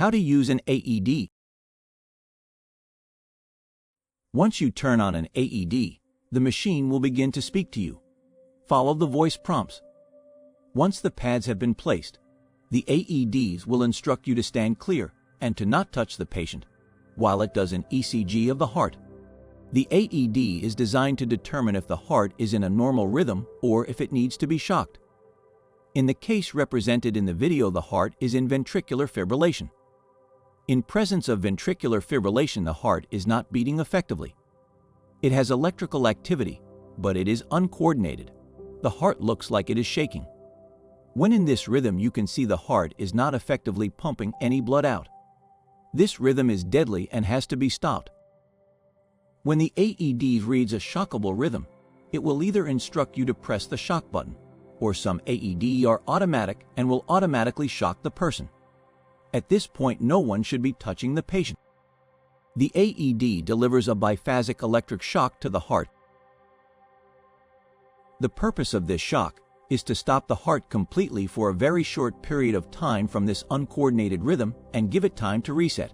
How to use an AED. Once you turn on an AED, the machine will begin to speak to you. Follow the voice prompts. Once the pads have been placed, the AEDs will instruct you to stand clear and to not touch the patient while it does an ECG of the heart. The AED is designed to determine if the heart is in a normal rhythm or if it needs to be shocked. In the case represented in the video, the heart is in ventricular fibrillation. In presence of ventricular fibrillation, the heart is not beating effectively. It has electrical activity, but it is uncoordinated. The heart looks like it is shaking. When in this rhythm, you can see the heart is not effectively pumping any blood out. This rhythm is deadly and has to be stopped. When the AED reads a shockable rhythm, it will either instruct you to press the shock button, or some AED are automatic and will automatically shock the person. At this point, no one should be touching the patient. The AED delivers a biphasic electric shock to the heart. The purpose of this shock is to stop the heart completely for a very short period of time from this uncoordinated rhythm and give it time to reset.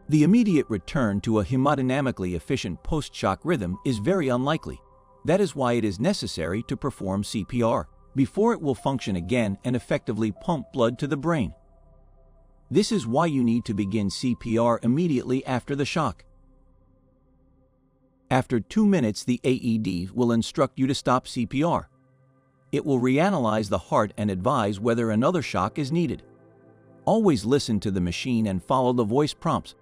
The immediate return to a hemodynamically efficient post-shock rhythm is very unlikely. That is why it is necessary to perform CPR before it will function again and effectively pump blood to the brain. This is why you need to begin CPR immediately after the shock. After 2 minutes, the AED will instruct you to stop CPR. It will reanalyze the heart and advise whether another shock is needed. Always listen to the machine and follow the voice prompts.